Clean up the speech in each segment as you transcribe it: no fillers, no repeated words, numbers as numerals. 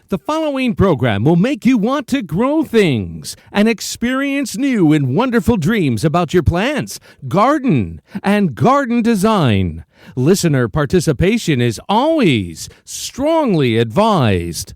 The following program will make you want to grow things and experience new and wonderful dreams about your plants, garden, and garden design. Listener participation is always strongly advised.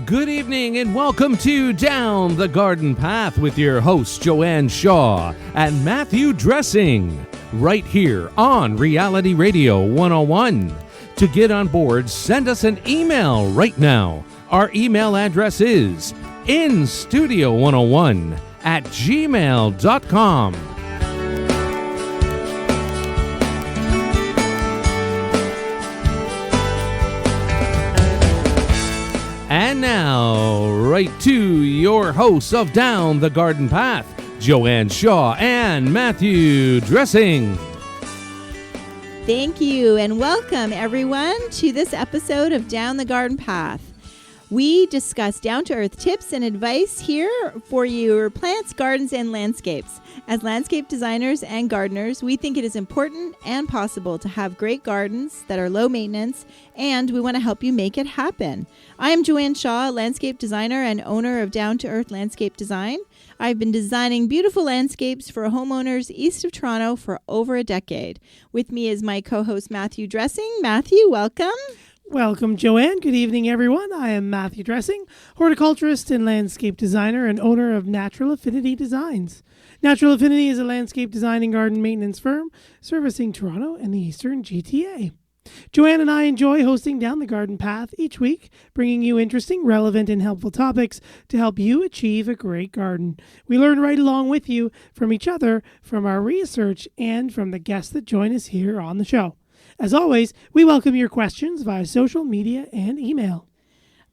Good evening and welcome to Down the Garden Path with your hosts Joanne Shaw and Matthew Dressing, right here on Reality Radio 101. To get on board, send us an email right now. Our email address is instudio101@gmail.com. And now, right to your hosts of Down the Garden Path, Joanne Shaw and Matthew Dressing. Thank you, and welcome everyone to this episode of Down the Garden Path. We discuss down-to-earth tips and advice here for your plants, gardens, and landscapes. As landscape designers and gardeners, we think it is important and possible to have great gardens that are low maintenance, and we want to help you make it happen. I am Joanne Shaw, landscape designer and owner of Down to Earth Landscape Design. I've been designing beautiful landscapes for homeowners east of Toronto for over a decade. With me is my co-host Matthew Dressing. Matthew, welcome. Welcome, Joanne. Good evening, everyone. I am Matthew Dressing, horticulturist and landscape designer and owner of Natural Affinity Designs. Natural Affinity is a landscape design and garden maintenance firm servicing Toronto and the Eastern GTA. Joanne and I enjoy hosting Down the Garden Path each week, bringing you interesting, relevant, and helpful topics to help you achieve a great garden. We learn right along with you from each other, from our research, and from the guests that join us here on the show. As always, we welcome your questions via social media and email.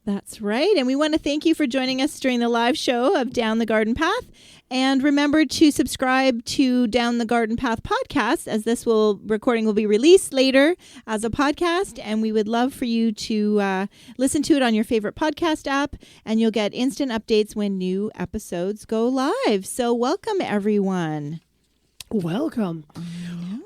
That's right. And we want to thank you for joining us during the live show of Down the Garden Path. And remember to subscribe to Down the Garden Path podcast, as this recording will be released later as a podcast. And we would love for you to listen to it on your favorite podcast app, and you'll get instant updates when new episodes go live. So welcome, everyone. Welcome.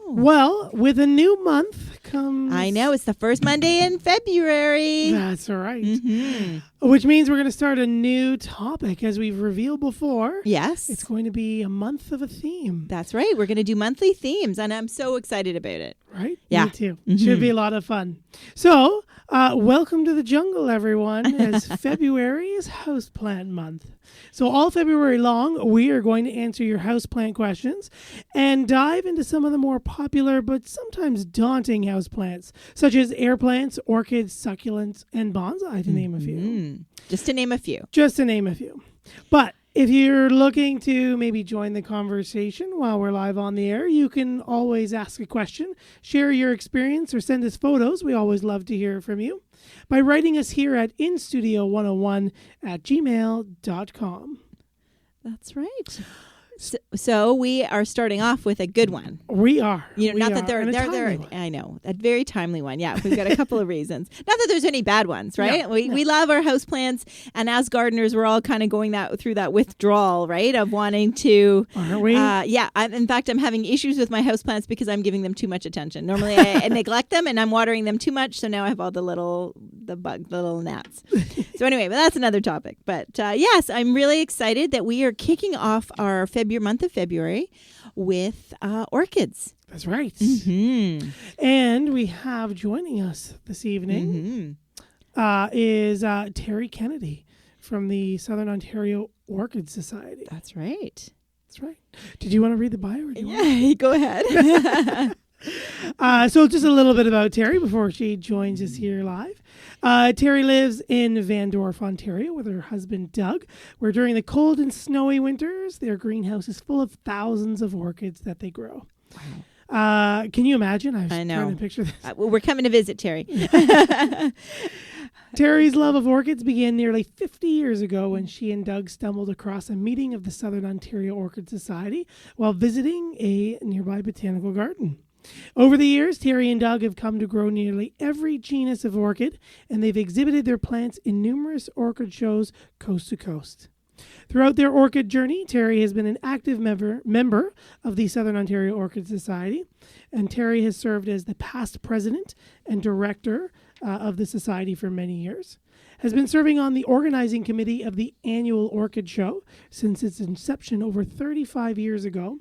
Well, with a new month comes... I know, it's the first Monday in February. That's right. Mm-hmm. Which means we're going to start a new topic, as we've revealed before. Yes. It's going to be a month of a theme. That's right. We're going to do monthly themes, and I'm so excited about it. Right? Yeah. Me too. Mm-hmm. Should be a lot of fun. So, welcome to the jungle, everyone, as February is Houseplant Month. So all February long, we are going to answer your houseplant questions and dive into some of the more popular but sometimes daunting houseplants, such as air plants, orchids, succulents, and bonsai, to name a few. Just to name a few. Just to name a few. But if you're looking to maybe join the conversation while we're live on the air, you can always ask a question, share your experience, or send us photos. We always love to hear from you by writing us here at instudio101@gmail.com. That's right. So we are starting off with a good one. We are. You know, we not are. that they're I know, a very timely one. Yeah, we've got a couple of reasons. Not that there's any bad ones, right? No, we love our houseplants, and as gardeners, we're all kind of going through that withdrawal, right, of wanting to. Aren't we? In fact, I'm having issues with my houseplants because I'm giving them too much attention. Normally, I neglect them, and I'm watering them too much, so now I have all the little gnats. So anyway, but that's another topic. But yes, I'm really excited that we are kicking off our month of February with orchids. That's right. Mm-hmm. And we have joining us this evening is Terry Kennedy from the Southern Ontario Orchid Society. That's right. That's right. Did you want to read the bio? Or do you want Yeah, go ahead. So just a little bit about Terry before she joins us here live. Terry lives in Vandorf, Ontario with her husband, Doug, where during the cold and snowy winters, their greenhouse is full of thousands of orchids that they grow. Wow. Can you imagine? I know. Trying to picture this. We're coming to visit Terry. Terry's love of orchids began nearly 50 years ago when she and Doug stumbled across a meeting of the Southern Ontario Orchid Society while visiting a nearby botanical garden. Over the years, Terry and Doug have come to grow nearly every genus of orchid, and they've exhibited their plants in numerous orchid shows coast to coast. Throughout their orchid journey, Terry has been an active member of the Southern Ontario Orchid Society, and Terry has served as the past president and director of the society for many years, has been serving on the organizing committee of the annual Orchid Show since its inception over 35 years ago,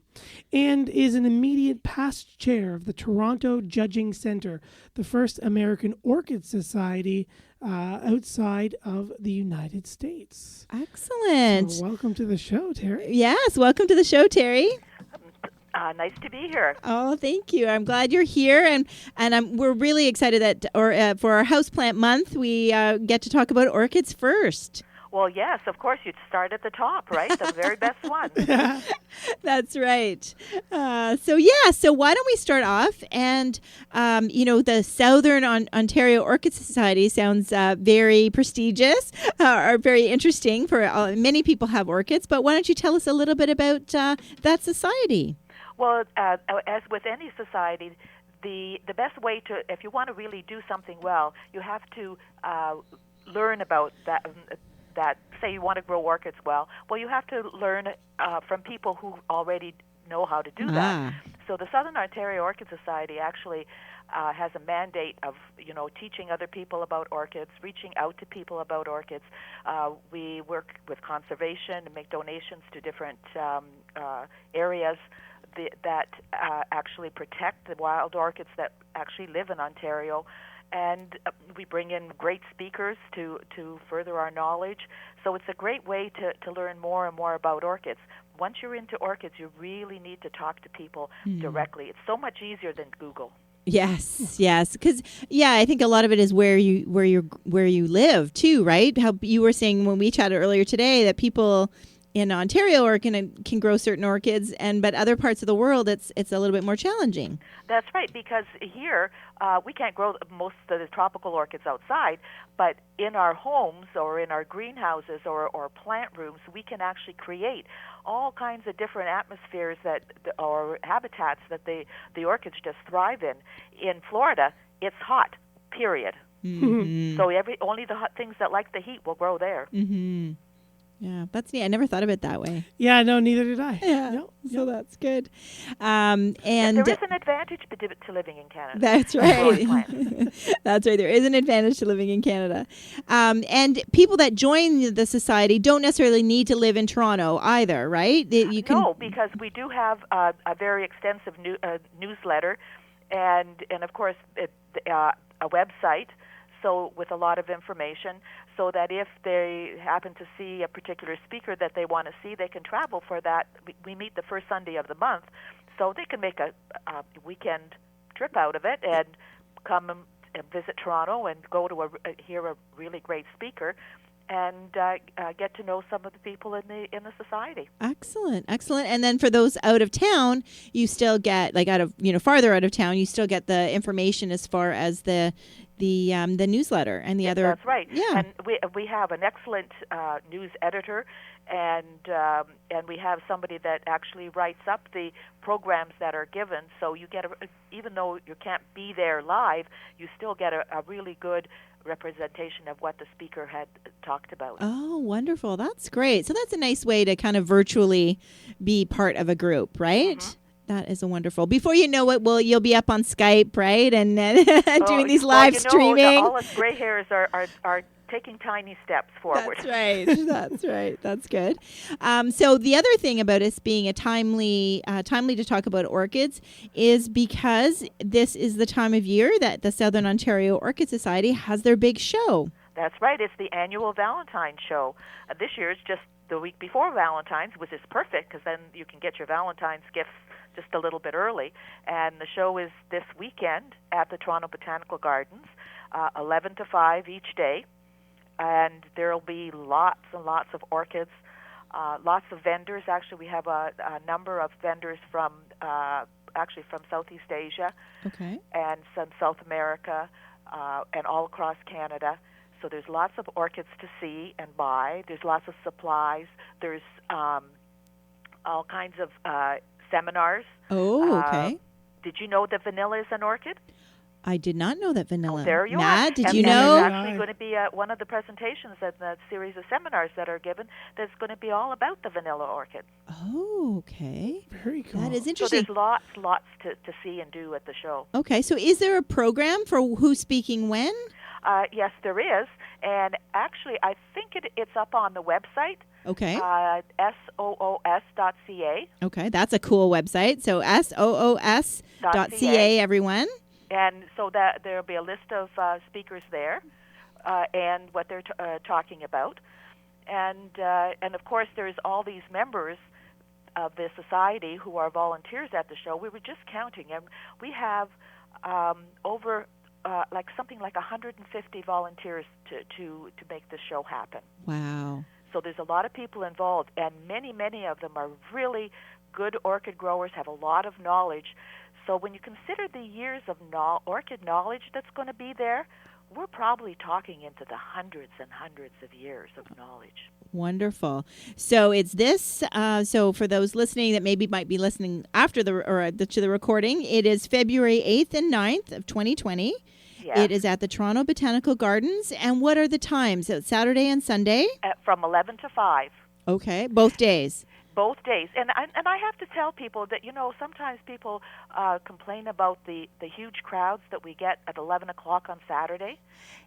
and is an immediate past chair of the Toronto Judging Center, the first American Orchid Society outside of the United States. Excellent. So welcome to the show, Terry. Yes, welcome to the show, Terry. Nice to be here. Oh, thank you. I'm glad you're here, and we're really excited that for our houseplant month, we get to talk about orchids first. Well, yes, of course, you'd start at the top, right? The very best one. That's right. So why don't we start off? And, the Southern Ontario Orchid Society sounds very prestigious or very interesting for many people have orchids. But why don't you tell us a little bit about that society? Well, as with any society, the best way to, if you want to really do something well, you have to learn about that. Say you want to grow orchids well, you have to learn from people who already know how to do that. So the Southern Ontario Orchid Society actually has a mandate of, teaching other people about orchids, reaching out to people about orchids. We work with conservation and make donations to different areas that actually protect the wild orchids that actually live in Ontario. And we bring in great speakers to further our knowledge. So it's a great way to learn more and more about orchids. Once you're into orchids, you really need to talk to people directly. It's so much easier than Google. Yes, because I think a lot of it is where you live too, right? How you were saying when we chatted earlier today that people in Ontario can grow certain orchids, but other parts of the world it's a little bit more challenging. That's right, because here we can't grow most of the tropical orchids outside, but in our homes or in our greenhouses or plant rooms, we can actually create all kinds of different atmospheres or habitats that the orchids just thrive in. In Florida, it's hot, period. Mm-hmm. So only the hot things that like the heat will grow there. Mm-hmm. Yeah, that's neat. I never thought of it that way. Yeah, no, neither did I. Yeah, no, so that's good. And there is an advantage to living in Canada. That's right. That's right. There is an advantage to living in Canada. And people that join the society don't necessarily need to live in Toronto either, right? No, because we do have a very extensive newsletter and of course, a website. So with a lot of information, so that if they happen to see a particular speaker that they want to see, they can travel for that. We meet the first Sunday of the month, so they can make a weekend trip out of it and come and visit Toronto and go to hear a really great speaker and get to know some of the people in the society. Excellent. And then for those out of town, you still get farther out of town, you still get the information as far as the newsletter and the other. That's right. Yeah. And we have an excellent news editor, and we have somebody that actually writes up the programs that are given. So you get even though you can't be there live, you still get a really good representation of what the speaker had talked about. Oh, wonderful. That's great. So that's a nice way to kind of virtually be part of a group, right? Mm-hmm. That is a wonderful. Before you know it, you'll be up on Skype, right, and doing these live streaming. All us gray hairs are taking tiny steps forward. That's right. That's good. So the other thing about us being a timely to talk about orchids is because this is the time of year that the Southern Ontario Orchid Society has their big show. That's right. It's the annual Valentine's show. This year it's just the week before Valentine's, which is perfect because then you can get your Valentine's gifts just a little bit early. And the show is this weekend at the Toronto Botanical Gardens, 11 to 5 each day. And there will be lots and lots of orchids, lots of vendors. Actually, we have a number of vendors from Southeast Asia and some South America and all across Canada. So there's lots of orchids to see and buy. There's lots of supplies. There's all kinds of seminars. Oh, okay. Did you know that vanilla is an orchid? I did not know that vanilla. Oh, there you Matt, are. did and you There's know? actually going to be one of the presentations in the series of seminars that are given that's going to be all about the vanilla orchid. Oh, okay. Very cool. That is So interesting. there's lots to see and do at the show. Okay, so is there a program for who's speaking when? Yes, there is. And actually, I think it's up on the website. Okay. soos.ca. Okay, that's a cool website. So soos.ca, everyone. And so that there'll be a list of speakers there and what they're talking about. And of course, there's all these members of the society who are volunteers at the show. We were just counting, and we have over something like 150 volunteers to make the show happen. Wow. So there's a lot of people involved, and many of them are really good orchid growers, have a lot of knowledge. So when you consider the years of orchid knowledge that's going to be there, we're probably talking into the hundreds and hundreds of years of knowledge. Wonderful. So it's this. So for those listening that maybe might be listening after to the recording, it is February 8th and 9th of 2020. Yes. It is at the Toronto Botanical Gardens. And what are the times? So it's Saturday and Sunday? From 11 to 5. Okay, both days. Both days. And I have to tell people that, sometimes people complain about the huge crowds that we get at 11 o'clock on Saturday.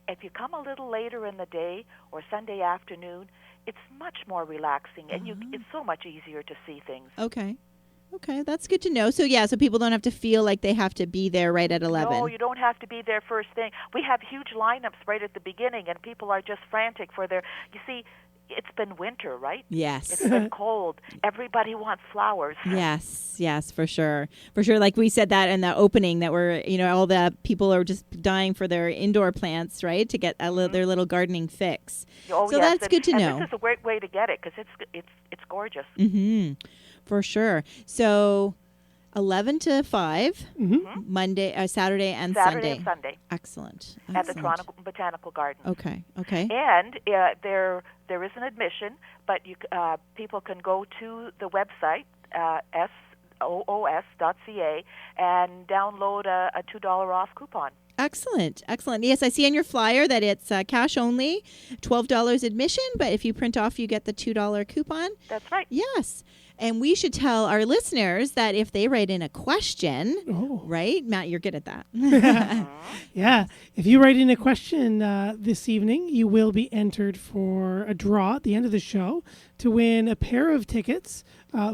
If you come a little later in the day or Sunday afternoon, it's much more relaxing, and it's so much easier to see things. Okay, that's good to know. So, so people don't have to feel like they have to be there right at 11. No, you don't have to be there first thing. We have huge lineups right at the beginning, and people are just frantic for their... You see, it's been winter, right? Yes. It's been cold. Everybody wants flowers. Yes, for sure. For sure. Like we said that in the opening, that we're, all the people are just dying for their indoor plants, right? To get their little gardening fix. Oh, so yes. that's good to know. This is a great way to get it because it's gorgeous. Mm-hmm. For sure. So 11 to 5, Monday, Saturday and Saturday and Sunday. Excellent. At the Toronto Botanical Gardens. Okay. And there is an admission, but people can go to the website, soos.ca, and download a $2 off coupon. Excellent. Yes, I see on your flyer that it's cash only, $12 admission, but if you print off, you get the $2 coupon. That's right. Yes. And we should tell our listeners that if they write in a question, right? Matt, you're good at that. Yeah. If you write in a question this evening, you will be entered for a draw at the end of the show to win a pair of tickets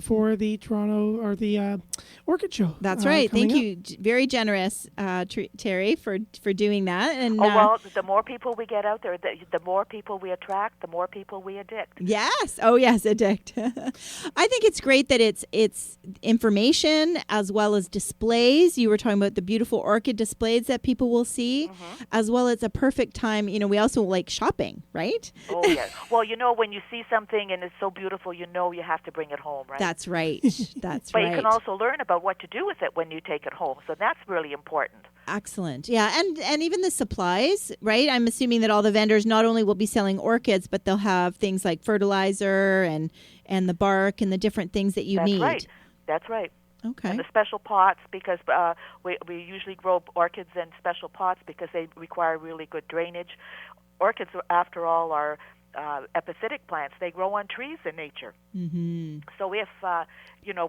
for the Toronto or the Orchid Show. That's right. Thank you. Very generous, Terry, for doing that. And well, the more people we get out there, the more people we attract, the more people we addict. Yes. Oh, yes, addict. I think it's great that it's information as well as displays. You were talking about the beautiful orchid displays that people will see, as well as a perfect time. We also like shopping, right? Oh, yes. Well, when you see something and it's so beautiful, you have to bring it home, right? That's right. That's but right. You can also learn about what to do with it when you take it home. So that's really important. Excellent. Yeah, and even the supplies, right? I'm assuming that all the vendors not only will be selling orchids, but they'll have things like fertilizer and the bark and the different things that you need. That's right. Okay. And the special pots, because we usually grow orchids in special pots because they require really good drainage. Orchids, after all, are epiphytic plants. They grow on trees in nature. Mm-hmm. So if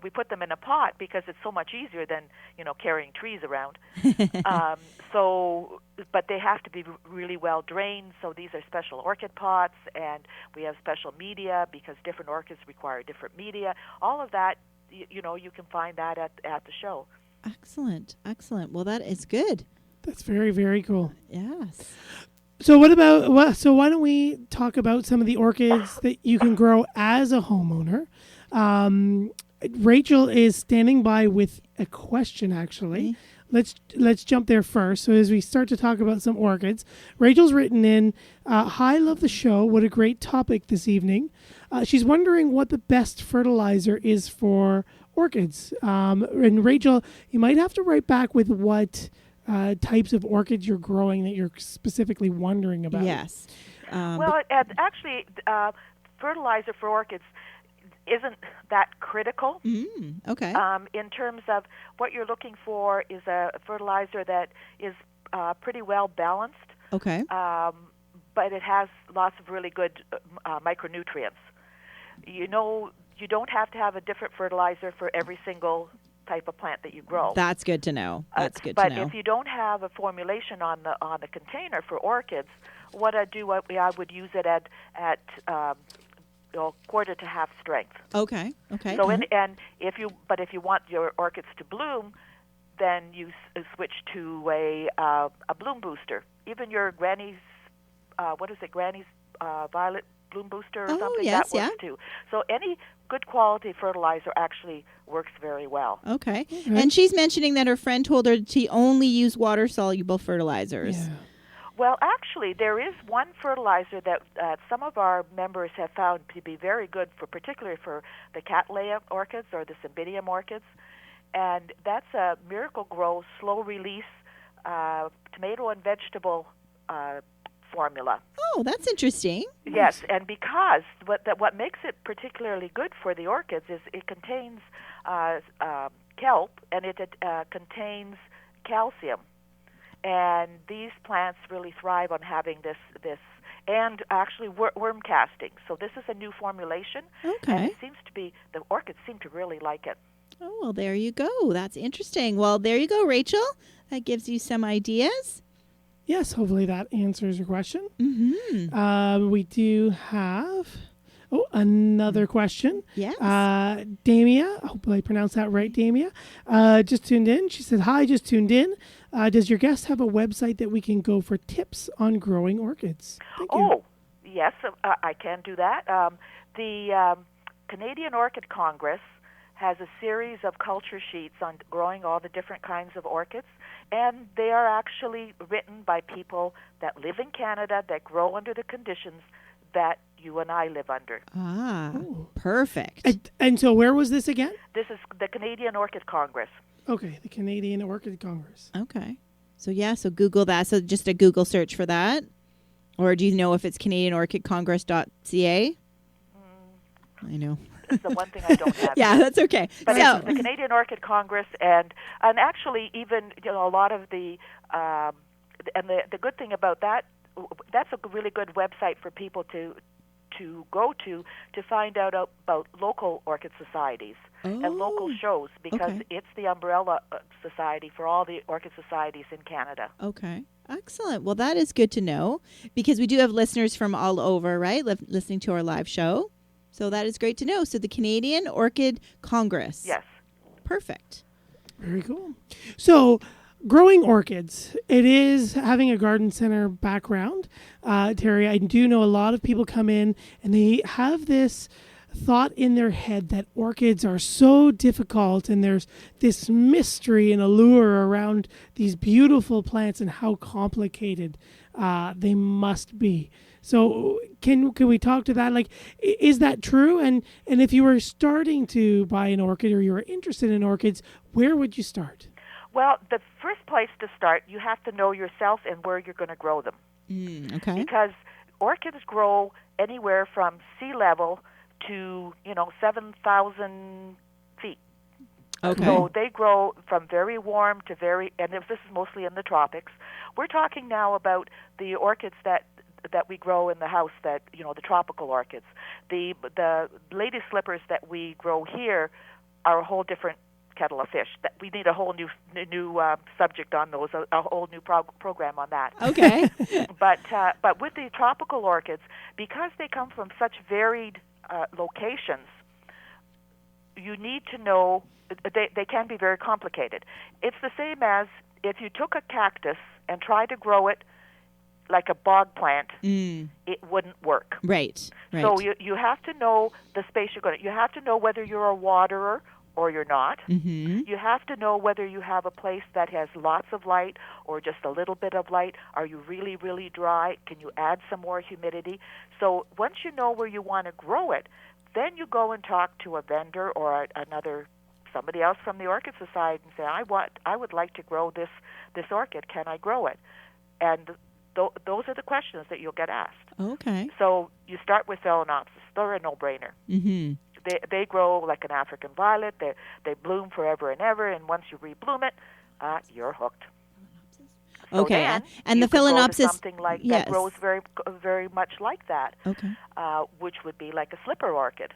we put them in a pot because it's so much easier than carrying trees around. But they have to be really well drained. So these are special orchid pots, and we have special media because different orchids require different media. All of that, you can find that at the show. Excellent. Well, that is good. That's very, very cool. Yes. So what about so why don't we talk about some of the orchids that you can grow as a homeowner? Rachel is standing by with a question. Actually, let's jump there first. So as we start to talk about some orchids, Rachel's written in, "Hi, love the show. What a great topic this evening." She's wondering what the best fertilizer is for orchids. And Rachel, you might have to write back with what types of orchids you're growing that you're specifically wondering about. Yes. Well, actually, fertilizer for orchids isn't that critical. Okay. In terms of what you're looking for is a fertilizer that is pretty well balanced, Okay. but it has lots of really good micronutrients. You don't have to have a different fertilizer for every single type of plant that you grow. That's good to know. That's good but to know. if you don't have a formulation on the container for orchids, what I would use it at quarter to half strength. Okay. So if you want your orchids to bloom, then you switch to a bloom booster. Even your Granny's Granny's violet bloom booster or something, yes, that works too. So any good quality fertilizer actually works very well. Okay. And she's mentioning that her friend told her to only use water-soluble fertilizers. Yeah. Well, actually, there is one fertilizer that some of our members have found to be very good, particularly for the Cattleya orchids or the Cymbidium orchids, and that's a Miracle Grow slow-release tomato and vegetable formula. Oh, that's interesting. Yes, and because what makes it particularly good for the orchids is it contains kelp and it contains calcium, and these plants really thrive on having this and actually worm casting. So this is a new formulation, Okay. and it seems to be the orchids seem to really like it. Oh, well, there you go. That's interesting. Well, there you go, Rachel. That gives you some ideas. Yes, hopefully that answers your question. Mm-hmm. We do have another question. Yes. Damia, hopefully I pronounced that right, Damia, just tuned in. She said, "Hi, just tuned in. Does your guest have a website that we can go for tips on growing orchids?" Thank you. Oh, yes, I can do that. The Canadian Orchid Congress has a series of culture sheets on growing all the different kinds of orchids, and they are actually written by people that live in Canada that grow under the conditions that you and I live under. Perfect. And so where was this again? This is the Canadian Orchid Congress. Okay, the Canadian Orchid Congress. Okay. So Google that. So just a Google search for that? Or do you know if it's CanadianOrchidCongress.ca? I know. It's the one thing I don't have. Yeah, that's okay. But So, it's the Canadian Orchid Congress, and actually even a lot of the and the good thing about that's a really good website for people to go to find out about local orchid societies and local shows, because it's the umbrella society for all the orchid societies in Canada. Okay. Excellent. Well, that is good to know, because we do have listeners from all over, right, listening to our live show. So that is great to know. So the Canadian Orchid Congress. Yes. Perfect. Very cool. So growing orchids, it is having a garden center background. Terry, I do know a lot of people come in and they have this thought in their head that orchids are so difficult, and there's this mystery and allure around these beautiful plants and how complicated they must be. So can we talk to that? Like, is that true? And if you were starting to buy an orchid, or you were interested in orchids, where would you start? Well, the first place to start, you have to know yourself and where you're going to grow them. Okay. Because orchids grow anywhere from sea level to 7,000 feet. Okay. So they grow from very warm to and this is mostly in the tropics. We're talking now about the orchids that we grow in the house, that the tropical orchids. The lady slippers that we grow here are a whole different kettle of fish. That we need a whole new subject on those, a whole new program on that. Okay. But with the tropical orchids, because they come from such varied locations, you need to know they can be very complicated. It's the same as if you took a cactus and tried to grow it like a bog plant, it wouldn't work. Right. So you have to know the space you're going to. You have to know whether you're a waterer or you're not. Mm-hmm. You have to know whether you have a place that has lots of light or just a little bit of light. Are you really, really dry? Can you add some more humidity? So once you know where you want to grow it, then you go and talk to a vendor or somebody else from the Orchid Society and say, I would like to grow this orchid. Can I grow it? And those are the questions that you'll get asked. Okay. So you start with Phalaenopsis. They're a no-brainer. Mm-hmm. They grow like an African violet. They bloom forever and ever, and once you rebloom it, you're hooked. So Okay, then and you the could go to Phalaenopsis, something like yes. that grows very, very much like that. Okay. Which would be like a slipper orchid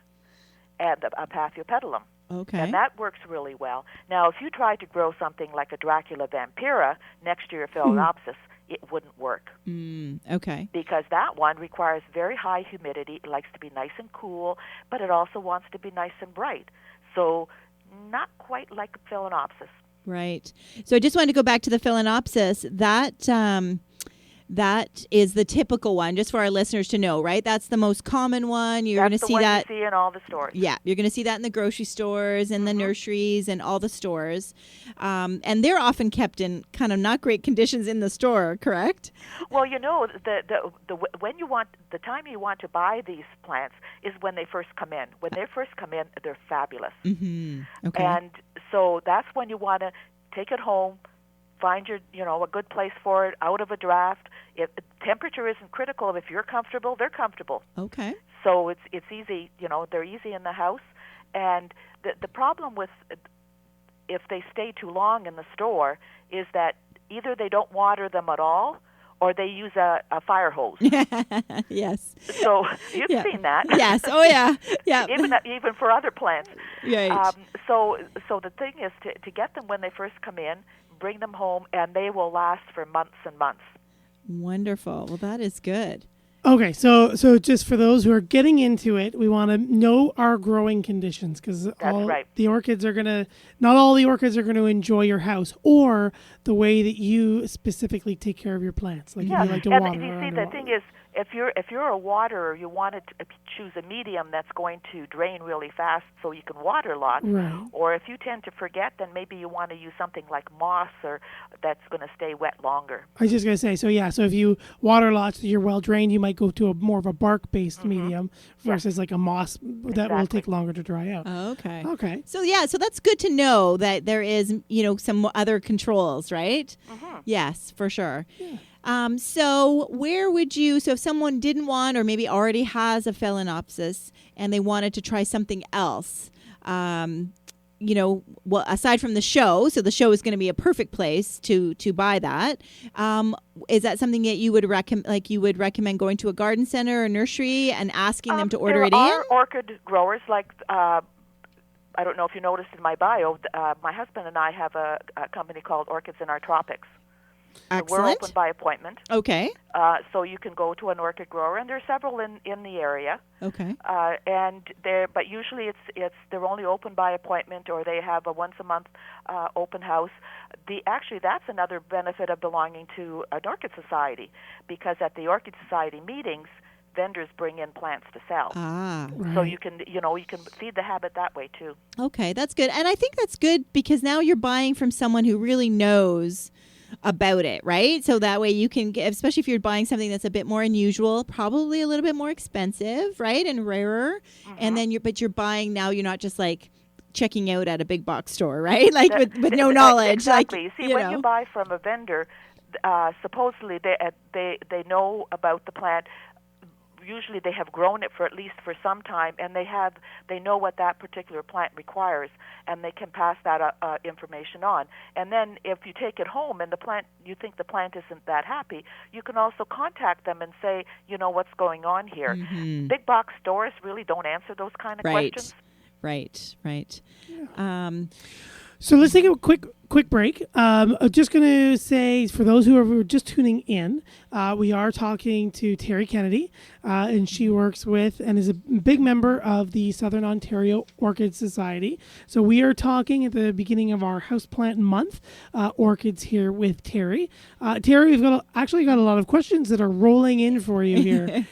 and a Paphiopedilum. Okay. And that works really well. Now, if you try to grow something like a Dracula vampira next to your Phalaenopsis, it wouldn't work. Okay. Because that one requires very high humidity. It likes to be nice and cool, but it also wants to be nice and bright. So not quite like a Phalaenopsis. Right. So I just wanted to go back to the Phalaenopsis. That is the typical one, just for our listeners to know, right? That's the most common one. You're going to see that. That's the one you see in all the stores. Yeah, you're going to see that in the grocery stores and the nurseries and all the stores. And they're often kept in kind of not great conditions in the store, correct? Well, the time you want to buy these plants is when they first come in. When they first come in, they're fabulous. Mm-hmm. Okay. And so that's when you want to take it home, find a good place for it, out of a draft. If temperature isn't critical, if you're comfortable, they're comfortable. Okay. So it's easy, they're easy in the house. And the problem with if they stay too long in the store is that either they don't water them at all or they use a fire hose. Yes. So you've seen that. Yes. Oh, yeah. Yeah. Even for other plants. Right. So the thing is to get them when they first come in, bring them home, and they will last for months and months. Wonderful. Well, that is good. Okay, so just for those who are getting into it, we want to know our growing conditions because the orchids are not all the orchids are going to enjoy your house or the way that you specifically take care of your plants. Like if you like to water. And you see, the thing is, if you're a waterer, you want to choose a medium that's going to drain really fast so you can water lots. Right. Or if you tend to forget, then maybe you want to use something like moss or that's going to stay wet longer. I was just going to say, so if you water lots, you're well drained, you might go to more of a bark-based medium versus like a moss that will take longer to dry out. Okay. Okay. So that's good to know that there is, some other controls, right? Mm-hmm. Yes, for sure. Yeah. So if someone didn't want or maybe already has a Phalaenopsis and they wanted to try something else, aside from the show, so the show is going to be a perfect place to buy that. Is that something that you would recommend going to a garden center or nursery and asking them to order it in? There are orchid growers like I don't know if you noticed in my bio. My husband and I have a company called Orchids in Our Tropics. Excellent. We're open by appointment. Okay. So you can go to an orchid grower, and there are several in the area. Okay. But usually they're only open by appointment, or they have a once a month open house. That's another benefit of belonging to an orchid society, because at the Orchid Society meetings, vendors bring in plants to sell. Right. So you can feed the habit that way too. Okay, that's good, and I think that's good because now you're buying from someone who really knows about it, right? So that way you can get, especially if you're buying something that's a bit more unusual, probably a little bit more expensive, right, and rarer, and then you're buying now. You're not just like checking out at a big box store, right? Like with no knowledge. Exactly. Like, See, when you buy from a vendor, supposedly they know about the plant. Usually they have grown it for some time, and they know what that particular plant requires, and they can pass that information on. And then if you take it home and you think the plant isn't that happy, you can also contact them and say, what's going on here. Mm-hmm. Big box stores really don't answer those kind of questions. Right. Yeah. So let's take a quick quick break. Just going to say, for those who are just tuning in, we are talking to Terry Kennedy, and she works with and is a big member of the Southern Ontario Orchid Society. So we are talking at the beginning of our houseplant month, orchids here with Terry. Terry, we've actually got a lot of questions that are rolling in for you here.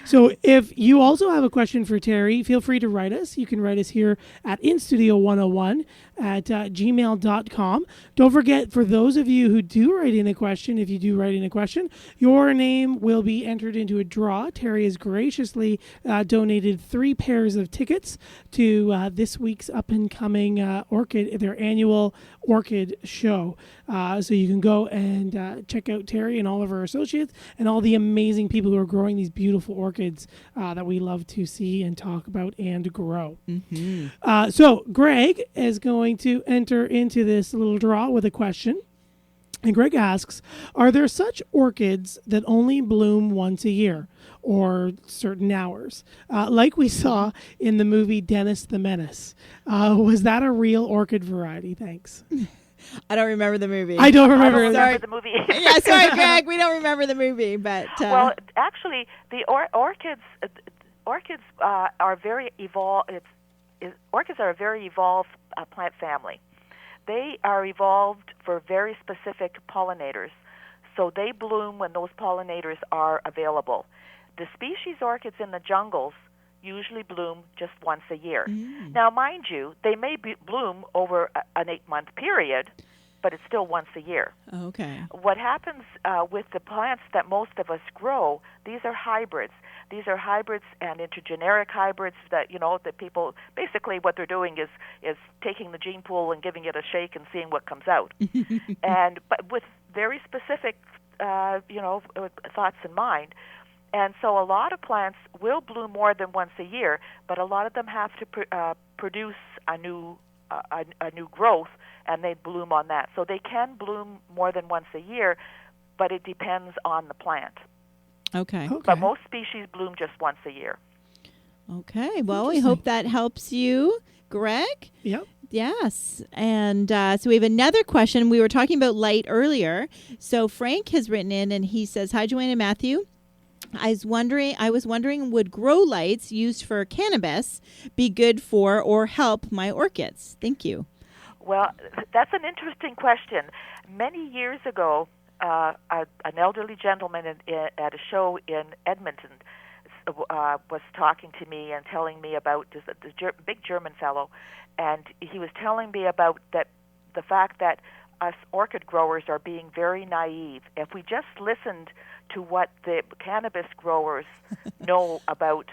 So if you also have a question for Terry, feel free to write us. You can write us here at instudio101 at gmail.com. Don't forget, for those of you who do write in a question, if you do write in a question, your name will be entered into a draw. Terry has graciously donated 3 pairs of tickets to this week's up-and-coming their annual orchid show. So you can go and check out Terry and all of her associates and all the amazing people who are growing these beautiful orchids that we love to see and talk about and grow. Mm-hmm. So Greg is going to enter into this little draw with a question. And Greg asks, are there such orchids that only bloom once a year or certain hours? Like we saw in the movie Dennis the Menace. Was that a real orchid variety? Thanks. I don't remember the movie. I don't remember the movie. Yeah, sorry, Greg. We don't remember the movie, but well, actually, the orchids are very evolved. Orchids are a very evolved plant family. They are evolved for very specific pollinators, so they bloom when those pollinators are available. The species orchids in the jungles usually bloom just once a year. Now, mind you, they may bloom over an 8-month period, but it's still once a year. Okay. What happens with the plants that most of us grow, these are hybrids. These are hybrids and intergeneric hybrids that, that people, basically what they're doing is taking the gene pool and giving it a shake and seeing what comes out. But with very specific, thoughts in mind. And so a lot of plants will bloom more than once a year, but a lot of them have to produce a new growth, and they bloom on that. So they can bloom more than once a year, but it depends on the plant. Okay. But most species bloom just once a year. Okay. Well, we hope that helps you, Greg. Yep. Yes. And so we have another question. We were talking about light earlier. So Frank has written in, and he says, "Hi, Joanne and Matthew. I was wondering, would grow lights used for cannabis be good for or help my orchids? Thank you." Well, that's an interesting question. Many years ago, an elderly gentleman at a show in Edmonton was talking to me and telling me about this big German fellow, and he was telling me about the fact that us orchid growers are being very naive. If we just listened to what the cannabis growers know about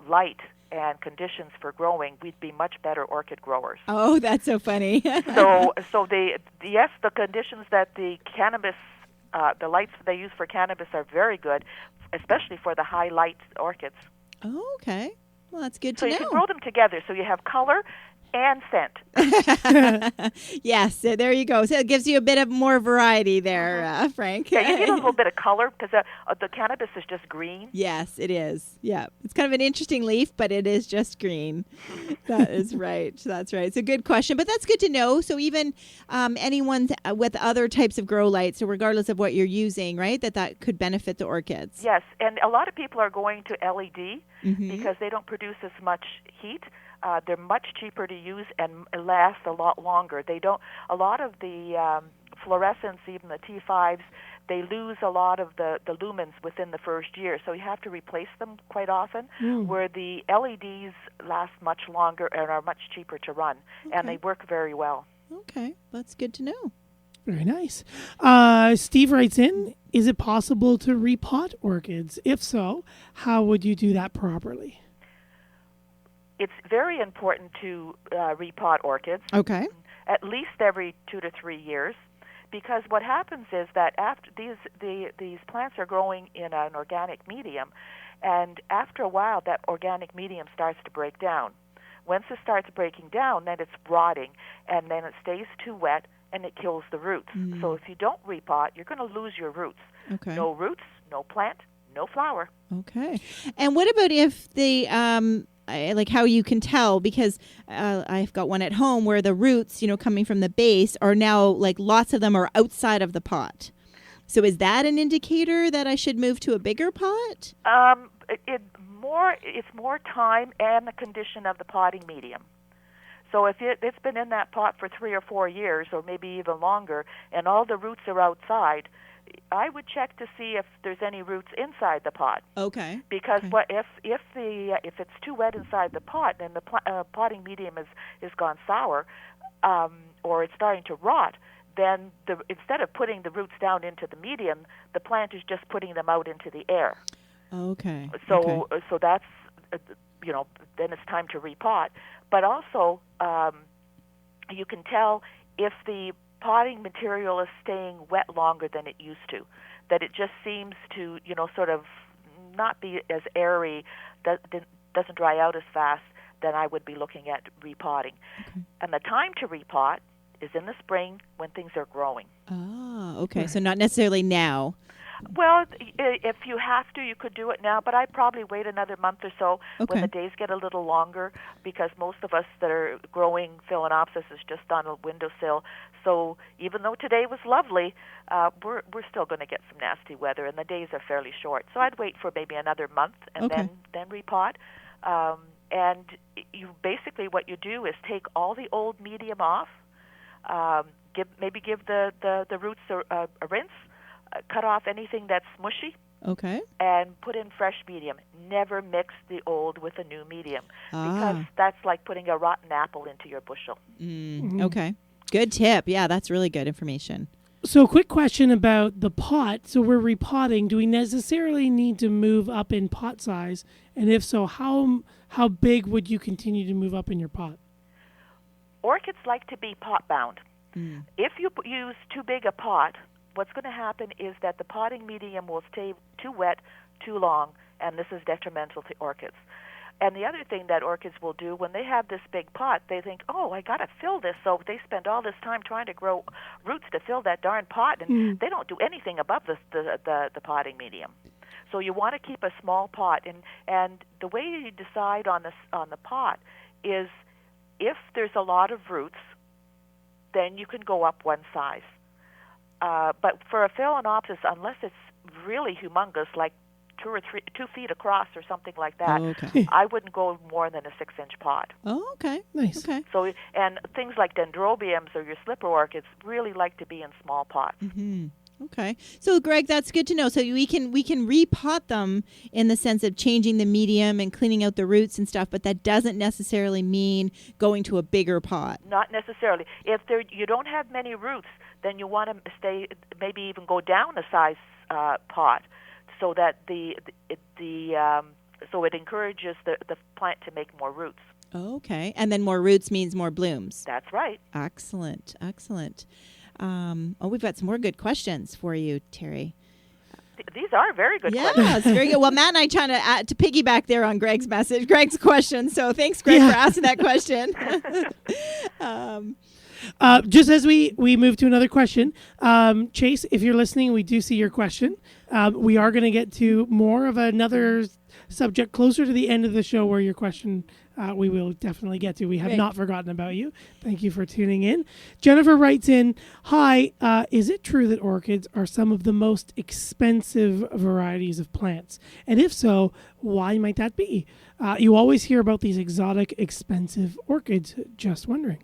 light and conditions for growing, we'd be much better orchid growers. Oh, that's so funny. so the conditions that the cannabis, the lights they use for cannabis are very good, especially for the high light orchids. Oh, okay. Well, that's good to know. So you can grow them together, so you have color and scent. Yes, so there you go. So it gives you a bit of more variety there, Frank. Yeah, you need a little bit of color because the cannabis is just green. Yes, it is. Yeah, it's kind of an interesting leaf, but it is just green. That is right. That's right. It's a good question, but that's good to know. So even anyone with other types of grow lights, so regardless of what you're using, right, that could benefit the orchids. Yes, and a lot of people are going to LED because they don't produce as much heat. They're much cheaper to use and last a lot longer. A lot of the fluorescents, even the T5s, they lose a lot of the lumens within the first year, so you have to replace them quite often, where the LEDs last much longer and are much cheaper to run, and they work very well. Okay, that's good to know. Very nice. Steve writes in, is it possible to repot orchids? If so, how would you do that properly? It's very important to repot orchids. Okay. At least every 2 to 3 years, because what happens is that after these plants are growing in an organic medium, and after a while that organic medium starts to break down. Once it starts breaking down, then it's rotting, and then it stays too wet, and it kills the roots. So if you don't repot, you're going to lose your roots. Okay. No roots, no plant, no flower. Okay. And what about if the like how you can tell, because I've got one at home where the roots, coming from the base are now like lots of them are outside of the pot. So is that an indicator that I should move to a bigger pot? It's more time and the condition of the potting medium. So if it's been in that pot for 3 or 4 years, or maybe even longer, and all the roots are outside, I would check to see if there's any roots inside the pot. Okay. Because if it's too wet inside the pot and the potting medium is gone sour, or it's starting to rot, then instead of putting the roots down into the medium, the plant is just putting them out into the air. Okay. So that's then it's time to repot. But also, you can tell if the potting material is staying wet longer than it used to, that it just seems to, sort of not be as airy, doesn't dry out as fast, then I would be looking at repotting. Okay. And the time to repot is in the spring when things are growing. Oh, okay. So not necessarily now. Well, if you have to, you could do it now, but I'd probably wait another month or so when the days get a little longer, because most of us that are growing Phalaenopsis is just on a windowsill. So even though today was lovely, we're still going to get some nasty weather, and the days are fairly short. So I'd wait for maybe another month and then repot. And you basically what you do is take all the old medium off, give the roots a rinse. Cut off anything that's mushy. Okay. And put in fresh medium. Never mix the old with a new medium, because that's like putting a rotten apple into your bushel. Okay. Good tip. Yeah, that's really good information. So, quick question about the pot. So, we're repotting. Do we necessarily need to move up in pot size? And if so, how big would you continue to move up in your pot? Orchids like to be pot bound. If you use too big a pot, what's going to happen is that the potting medium will stay too wet too long, and this is detrimental to orchids. And the other thing that orchids will do when they have this big pot, they think, oh, I got to fill this. So they spend all this time trying to grow roots to fill that darn pot, and they don't do anything above the potting medium. So you want to keep a small pot, and the way you decide on the pot is if there's a lot of roots, then you can go up one size. But for a Phalaenopsis, unless it's really humongous, like 2 feet across or something like that, I wouldn't go more than a 6-inch pot. Oh, okay. Nice. Okay. So, and things like dendrobiums or your slipper orchids really like to be in small pots. Mm-hmm. Okay. So, Greg, that's good to know. So we can repot them in the sense of changing the medium and cleaning out the roots and stuff, but that doesn't necessarily mean going to a bigger pot. Not necessarily. If you don't have many roots, then you want to maybe even go down a size pot, so that so it encourages the plant to make more roots. Okay. And then more roots means more blooms. That's right. Excellent. Excellent. We've got some more good questions for you, Terry. These are very good questions. Yes, very good. Well, Matt and I trying to piggyback there on Greg's question. So thanks, Greg, for asking that question. Just as we move to another question, Chase, if you're listening, we do see your question. We are going to get to more of another subject closer to the end of the show where your question we will definitely get to. We have not forgotten about you. Thank you for tuning in. Jennifer writes in, hi, is it true that orchids are some of the most expensive varieties of plants? And if so, why might that be? You always hear about these exotic, expensive orchids. Just wondering.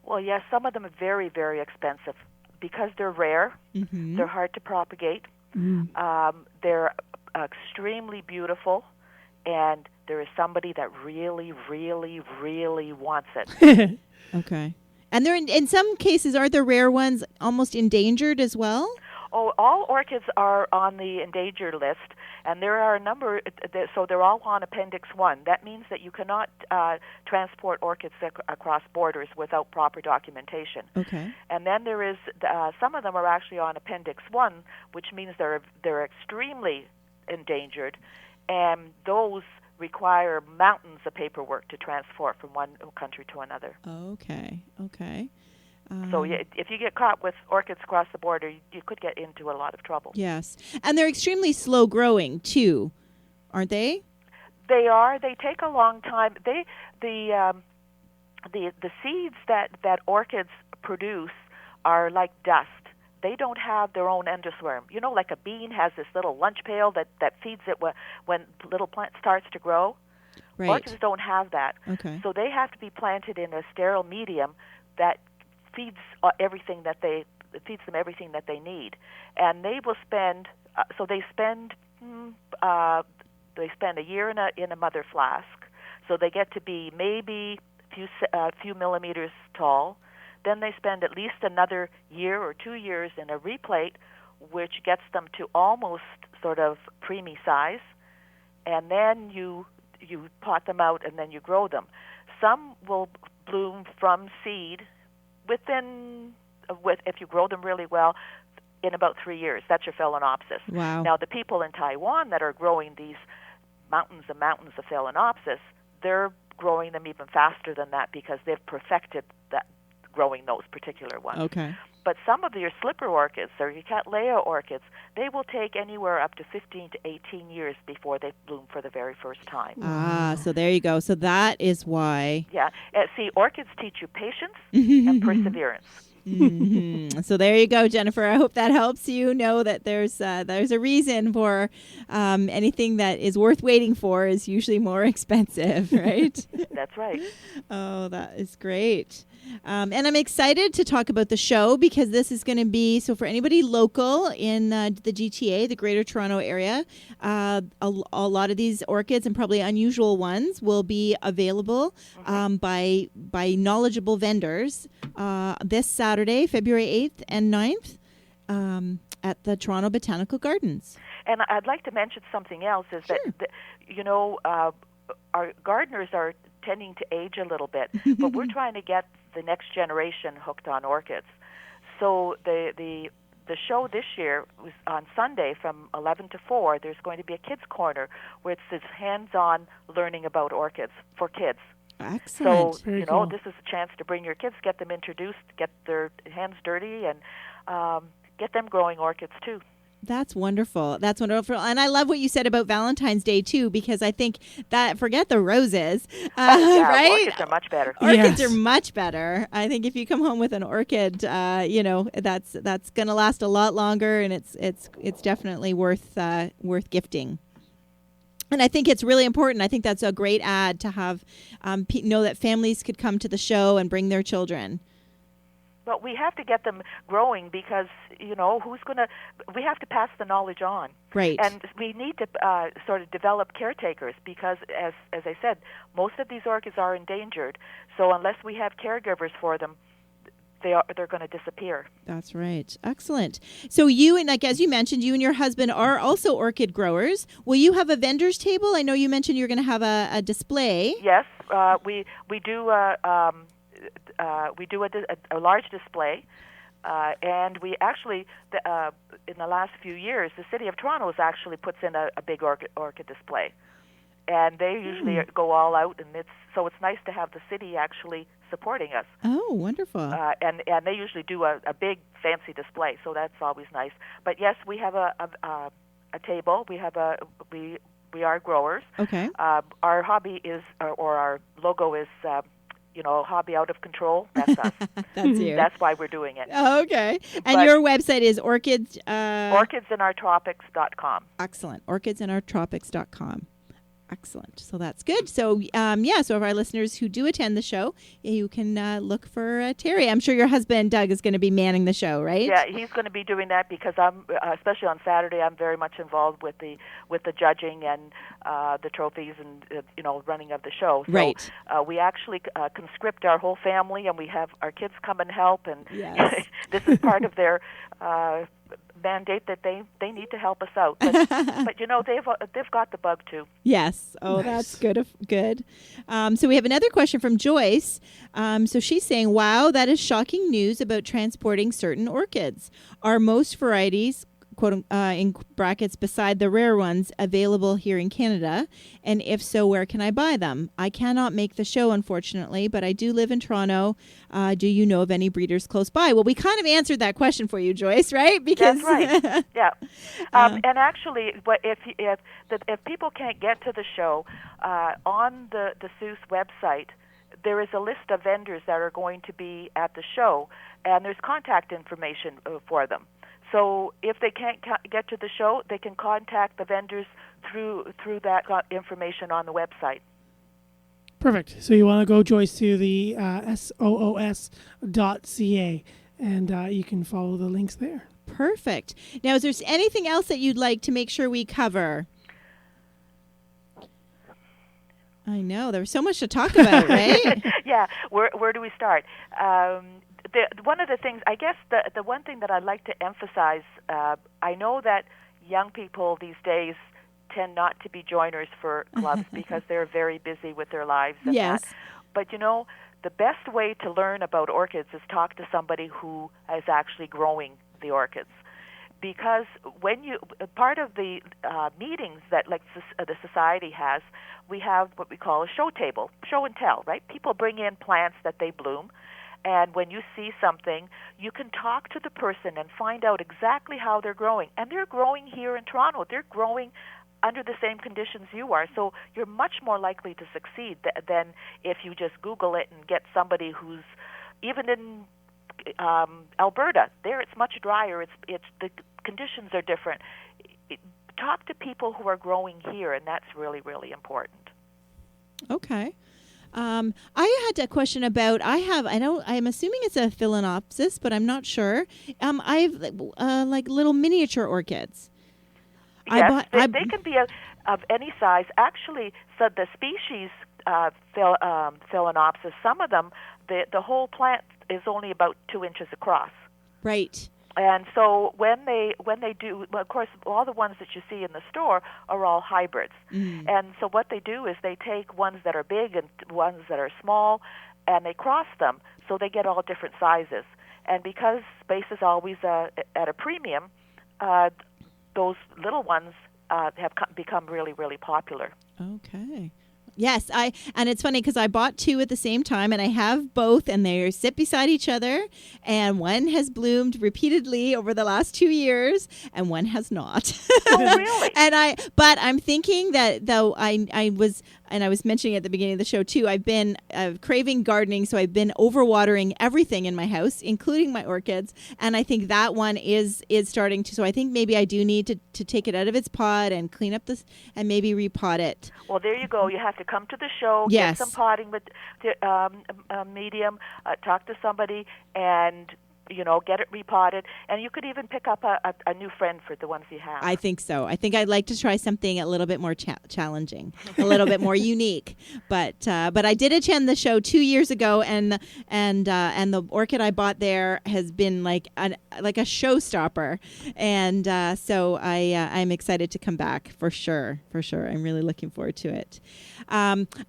Well, yes, some of them are very, very expensive because they're rare. Mm-hmm. They're hard to propagate. Mm-hmm. They're extremely beautiful, and there is somebody that really, really, really wants it. Okay. And they're in some cases, are the rare ones almost endangered as well? Oh, all orchids are on the endangered list, and there are a number, so they're all on Appendix 1. That means that you cannot transport orchids across borders without proper documentation. Okay. And then there is, some of them are actually on Appendix 1, which means they're extremely endangered, and those require mountains of paperwork to transport from one country to another. Okay. So if you get caught with orchids across the border, you could get into a lot of trouble. Yes. And they're extremely slow growing, too, aren't they? They are. They take a long time. The seeds that orchids produce are like dust. They don't have their own endosperm. You know, like a bean has this little lunch pail that feeds it when little plant starts to grow. Right. Orchids don't have that. Okay. So they have to be planted in a sterile medium that feeds everything that they need. And they will spend they spend a year in a mother flask. So they get to be maybe a few millimeters tall. Then they spend at least another year or 2 years in a replate, which gets them to almost sort of preemie size. And then you pot them out and then you grow them. Some will bloom from seed if you grow them really well, in about 3 years. That's your Phalaenopsis. Wow. Now, the people in Taiwan that are growing these mountains and mountains of Phalaenopsis, they're growing them even faster than that because they've perfected that, growing those particular ones. Okay. But some of your slipper orchids or your Cattleya orchids, they will take anywhere up to 15 to 18 years before they bloom for the very first time. So there you go. So that is why. Yeah. See, orchids teach you patience and perseverance. So there you go, Jennifer. I hope that helps you know that there's a reason for anything that is worth waiting for is usually more expensive, right? That's right. Oh, that is great. And I'm excited to talk about the show because this is going to be, so for anybody local in the GTA, the Greater Toronto Area, a lot of these orchids and probably unusual ones will be available by knowledgeable vendors this Saturday, February 8th and 9th at the Toronto Botanical Gardens. And I'd like to mention something else is Sure. that, our gardeners are tending to age a little bit, but we're trying to get the next generation hooked on orchids. So the show this year was on Sunday from 11 to 4. There's going to be a kids' corner where it's this hands-on learning about orchids for kids. Excellent. So, Very cool. this is a chance to bring your kids, get them introduced, get their hands dirty, and get them growing orchids too. That's wonderful. That's wonderful. And I love what you said about Valentine's Day, too, because I think that, forget the roses, right? Orchids are much better. Orchids Yes. are much better. I think if you come home with an orchid, that's going to last a lot longer, and it's definitely worth gifting. And I think it's really important. I think that's a great ad to have know that families could come to the show and bring their children. But we have to get them growing because, we have to pass the knowledge on. Right. And we need to sort of develop caretakers because, as I said, most of these orchids are endangered. So unless we have caregivers for them, they're going to disappear. That's right. Excellent. So you, and as you mentioned, you and your husband are also orchid growers. Will you have a vendor's table? I know you mentioned you're going to have a display. Yes, we do. We do a large display, and we actually, in the last few years, the City of Toronto has actually puts in a big orchid display, and they usually go all out, and it's nice to have the city actually supporting us. Oh, wonderful. And they usually do a big fancy display, so that's always nice. But yes, we have a table. We have we are growers. Okay. Our hobby is, or our logo is. Hobby out of control, that's us. That's you. That's why we're doing it. Oh, okay. And But- your website is orchids. Orchidsinourtropics.com. Excellent. Orchidsinourtropics.com. Excellent. So that's good. So, so if our listeners who do attend the show, you can look for Terry. I'm sure your husband, Doug, is going to be manning the show, right? Yeah, he's going to be doing that because I'm, especially on Saturday, I'm very much involved with the judging and the trophies and running of the show. So, Right. We actually conscript our whole family, and we have our kids come and help, and Yes. this is part of their mandate that they need to help us out. But they've got the bug too. Yes. Oh, that's good. Good. So we have another question from Joyce. So she's saying, wow, that is shocking news about transporting certain orchids. Are most varieties quote in brackets, beside the rare ones available here in Canada? And if so, where can I buy them? I cannot make the show, unfortunately, but I do live in Toronto. Do you know of any breeders close by? Well, we kind of answered that question for you, Joyce, right? That's right. Yeah. And actually, if people can't get to the show, on the SUS website, there is a list of vendors that are going to be at the show, and there's contact information for them. So if they can't get to the show, they can contact the vendors through that information on the website. Perfect. So you want to go, Joyce, to the soos.ca, and you can follow the links there. Perfect. Now, is there anything else that you'd like to make sure we cover? I know. There was so much to talk about, right? Yeah. Where do we start? One of the things, I guess the one thing that I'd like to emphasize, I know that young people these days tend not to be joiners for clubs because they're very busy with their lives and yes. that. But, the best way to learn about orchids is talk to somebody who is actually growing the orchids. Because part of the meetings that the society has, we have what we call a show table, show and tell, right? People bring in plants that they bloom, and when you see something, you can talk to the person and find out exactly how they're growing. And they're growing here in Toronto. They're growing under the same conditions you are, so you're much more likely to succeed than if you just Google it and get somebody who's, even in Alberta, there it's much drier. It's the conditions are different. Talk to people who are growing here, and that's really, really important. Okay. I had a question about. I'm assuming it's a phalaenopsis, but I'm not sure. I've like little miniature orchids. Yes, they can be of any size. Actually, so the species phalaenopsis, some of them, the whole plant is only about 2 inches across. Right. And so when they do, well, of course, all the ones that you see in the store are all hybrids. Mm. And so what they do is they take ones that are big and ones that are small, and they cross them, so they get all different sizes. And because space is always at a premium, those little ones have become really, really popular. Okay. Yes, and it's funny because I bought two at the same time, and I have both, and they sit beside each other, and one has bloomed repeatedly over the last 2 years, and one has not. Oh, really? But I'm thinking that though I was mentioning at the beginning of the show too, I've been craving gardening, so I've been overwatering everything in my house, including my orchids, and I think that one is starting to. So I think maybe I do need to take it out of its pot and clean up this and maybe repot it. Well, there you go. You have to come to the show, yes. Get some potting medium, talk to somebody, and get it repotted, and you could even pick up a new friend for the ones you have. I think so. I think I'd like to try something a little bit more challenging, a little bit more unique. But I did attend the show 2 years ago, and the orchid I bought there has been like a showstopper, and so I'm excited to come back for sure. I'm really looking forward to it.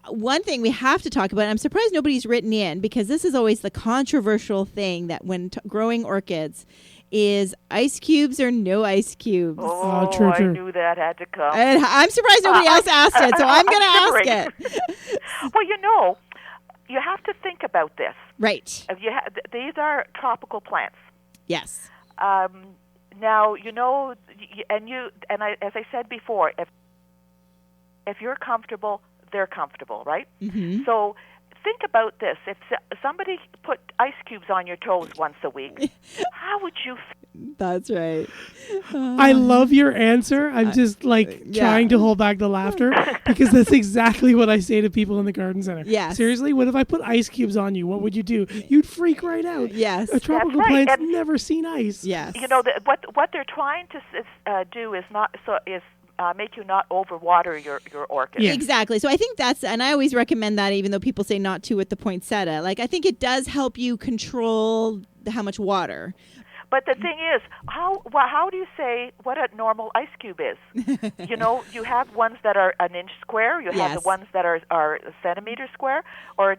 One thing we have to talk about, I'm surprised nobody's written in, because this is always the controversial thing that when growing orchids is ice cubes or no ice cubes. Oh, true. I knew that had to come. And I'm surprised nobody else asked it, so I'm going to ask it. Well, you have to think about this. Right. These are tropical plants. Yes. Now, as I said before, if you're comfortable, they're comfortable, right? Mm-hmm. So think about this. If somebody put ice cubes on your toes once a week, how would you feel? That's right. I love your answer. I'm just trying to hold back the laughter because that's exactly what I say to people in the garden center. Yes. Seriously, what if I put ice cubes on you? What would you do? You'd freak right out. Yes. A tropical plant's never seen ice. Yes. What they're trying to do is make you not overwater your orchid. Yeah. Exactly. So I think and I always recommend that, even though people say not to with the poinsettia. I think it does help you control how much water. But the thing is, how do you say what a normal ice cube is? You have ones that are an inch square. You have the ones that are a centimeter square, or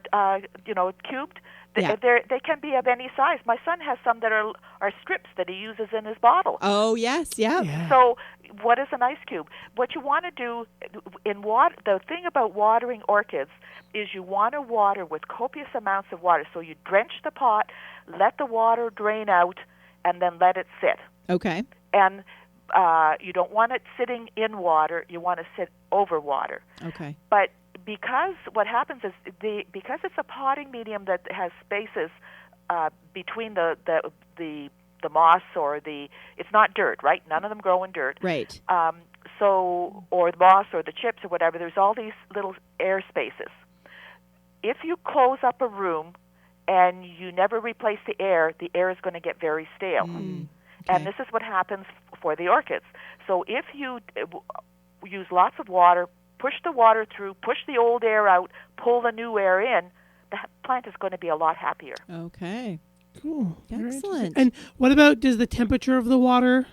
cubed. They can be of any size. My son has some that are strips that he uses in his bottle. Oh, yes, yeah. So what is an ice cube? What you want to do in water, the thing about watering orchids is you want to water with copious amounts of water. So you drench the pot, let the water drain out, and then let it sit. Okay. And you don't want it sitting in water. You want to sit over water. Okay. But because what happens is because it's a potting medium that has spaces between the moss or it's not dirt, right? None of them grow in dirt. Right. Or the moss or the chips or whatever, there's all these little air spaces. If you close up a room and you never replace the air is going to get very stale. Okay. And this is what happens for the orchids. So if you use lots of water, push the water through, push the old air out, pull the new air in, the plant is going to be a lot happier. Okay. Cool. Excellent. And what about, does the temperature of the water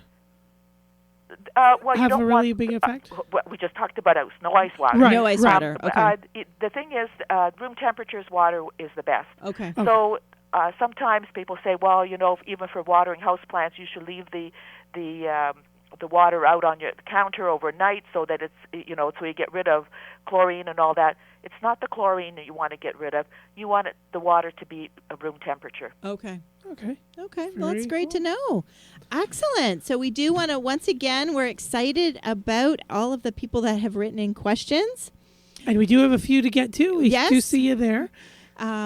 have a really big effect? We just talked about no ice water. Right. No ice water. Okay. The thing is, room temperature's water is the best. Okay. So sometimes people say, well, even for watering houseplants, you should leave the water out on your counter overnight so that it's, so you get rid of chlorine and all that. It's not the chlorine that you want to get rid of. You want the water to be a room temperature. Okay. Okay. Well, that's great to know. Excellent. So we do want to, once again, we're excited about all of the people that have written in questions. And we do have a few to get to. We do see you there.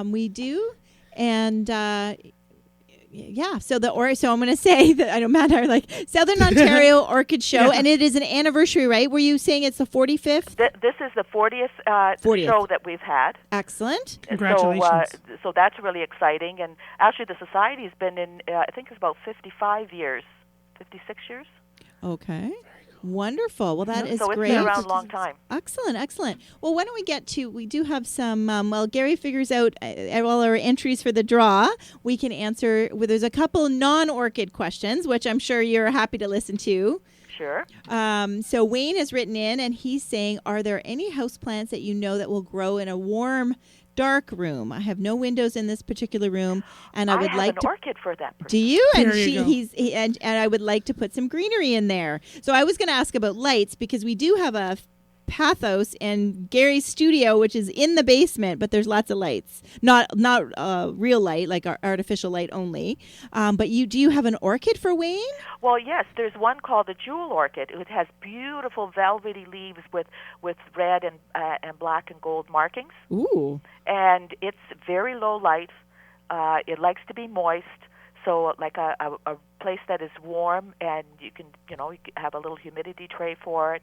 We do. And so I'm going to say that I don't matter, like Southern Ontario Orchid Show, and it is an anniversary, right? Were you saying it's the 45th? This is the 40th show that we've had. Excellent. Congratulations. So that's really exciting. And actually the society has been in, I think it's about 56 years. Okay. Wonderful. Well, that is so great. So it's been around a long time. Excellent. Well, why don't we get to, we do have some, while Gary figures out all our entries for the draw, we can answer, there's a couple non-orchid questions, which I'm sure you're happy to listen to. Sure. So Wayne has written in, and he's saying, are there any houseplants that you know that will grow in a warm, dark room? I have no windows in this particular room, and I would like an orchid for that person. Do you? And There and I would like to put some greenery in there. So I was going to ask about lights, because we do have a pathos in Gary's studio, which is in the basement, but there's lots of lights, not real light, like artificial light only. But do you have an orchid for Wayne? Well, yes, there's one called the jewel orchid. It has beautiful velvety leaves with red and black and gold markings. Ooh. And it's very low light. It likes to be moist. So like a place that is warm, and you can have a little humidity tray for it,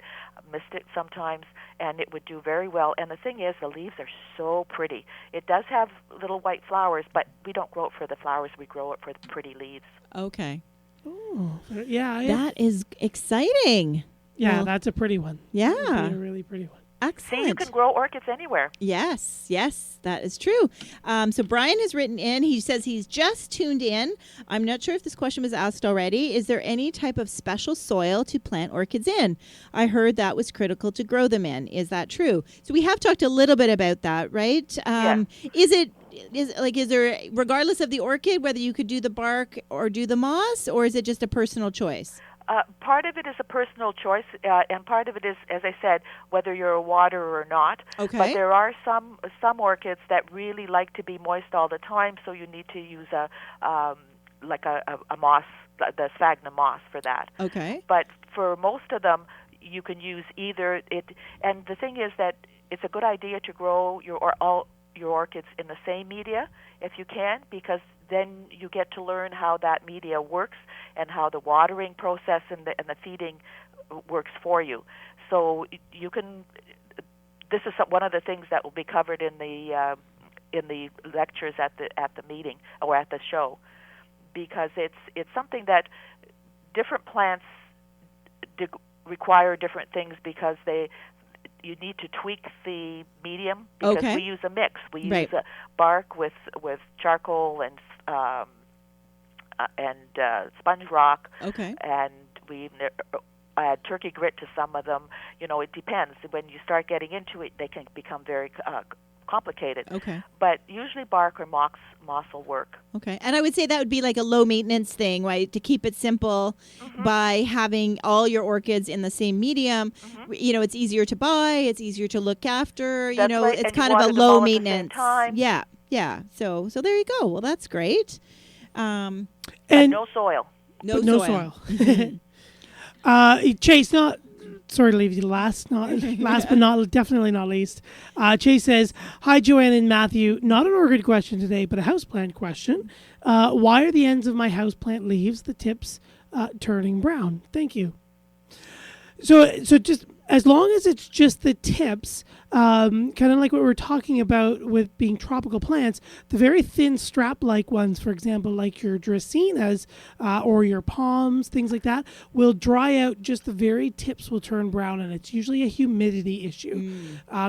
mist it sometimes, and it would do very well. And the thing is, the leaves are so pretty. It does have little white flowers, but we don't grow it for the flowers. We grow it for the pretty leaves. Okay. Oh, yeah. That is exciting. Yeah, well, that's a pretty one. Yeah. That would be a really pretty one. Excellent. See, you can grow orchids anywhere. Yes, that is true. So Brian has written in. He says he's just tuned in. I'm not sure if this question was asked already. Is there any type of special soil to plant orchids in? I heard that was critical to grow them in. Is that true? So we have talked a little bit about that, right? Yes. Is there, regardless of the orchid, whether you could do the bark or do the moss, or is it just a personal choice? Part of it is a personal choice, and part of it is, as I said, whether you're a waterer or not. Okay. But there are some orchids that really like to be moist all the time, so you need to use a moss, the sphagnum moss for that. Okay. But for most of them, you can use either it. And the thing is that it's a good idea to grow all your orchids in the same media if you can, because then you get to learn how that media works and how the watering process and the feeding works for you. So you can. This is one of the things that will be covered in the lectures at the meeting or at the show, because it's something that different plants require different things, because you need to tweak the medium, because we use a mix. We use a bark with charcoal and sponge rock. Okay. And we even add turkey grit to some of them. It depends. When you start getting into it, they can become very complicated. Okay. But usually bark or moss will work. Okay. And I would say that would be like a low maintenance thing, right? To keep it simple by having all your orchids in the same medium. It's easier to buy. It's easier to look after. That's right. It's And kind you of a water them low all at the same maintenance. time. Yeah. Yeah. So there you go. Well, that's great. And And no soil. No no soil. Chase, sorry to leave you last, but definitely not least. Chase says, "Hi, Joanne and Matthew. Not an orchid question today, but a houseplant question. Why are the ends of my houseplant leaves, the tips, turning brown? Thank you." So just as long as it's just the tips, kind of like what we're talking about with being tropical plants, the very thin strap-like ones, for example, like your dracaenas or your palms, things like that, will dry out. Just the very tips will turn brown, and it's usually a humidity issue.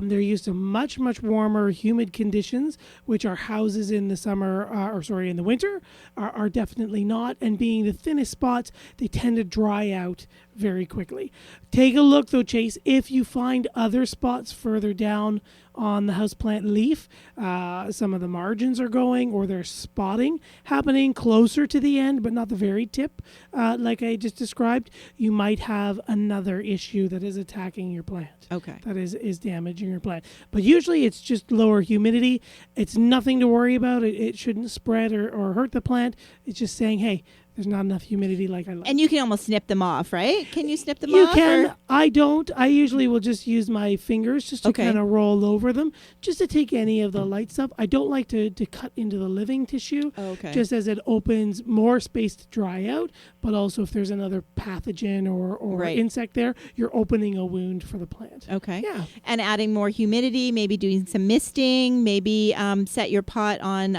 They're used to much, much warmer, humid conditions, which our houses in the summer, in the winter, are definitely not. And being the thinnest spots, they tend to dry out very quickly. Take a look, though, Chase. If you find other spots further down on the houseplant leaf, some of the margins are going, or there's spotting happening closer to the end, but not the very tip, like I just described, you might have another issue that is attacking your plant. Okay. That is damaging your plant. But usually it's just lower humidity. It's nothing to worry about. It shouldn't spread or hurt the plant. It's just saying, hey, there's not enough humidity like I like. And you can almost snip them off, right? Can you snip them You off? can. Or? I don't. I usually will just use my fingers just to kind of roll over them, just to take any of the light stuff. I don't like to cut into the living tissue, just as it opens more space to dry out, but also if there's another pathogen or insect there, you're opening a wound for the plant. Okay. Yeah. And adding more humidity, maybe doing some misting, maybe set your pot on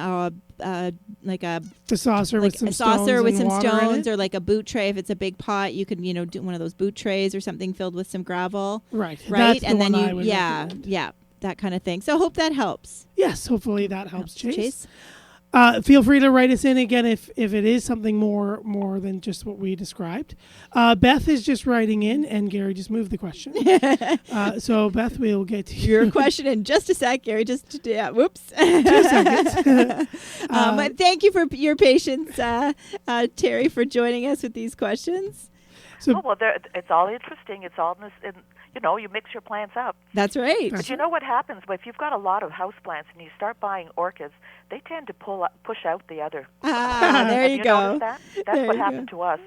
the saucer with some stones, or like a boot tray. If it's a big pot, you could do one of those boot trays or something filled with some gravel. Right. Right. That's then that kind of thing. So hope that helps. Yes, hopefully that helps, Chase. Feel free to write us in again if it is something more than just what we described. Beth is just writing in, and Gary just moved the question. So Beth, we'll get to your question in just a sec, Gary. Whoops. 2 seconds. But thank you for your patience, Terry, for joining us with these questions. So, it's all interesting. It's all you mix your plants up. That's right. But you know what happens? If you've got a lot of houseplants and you start buying orchids, they tend to push out the other. There you go. That's what happened to us.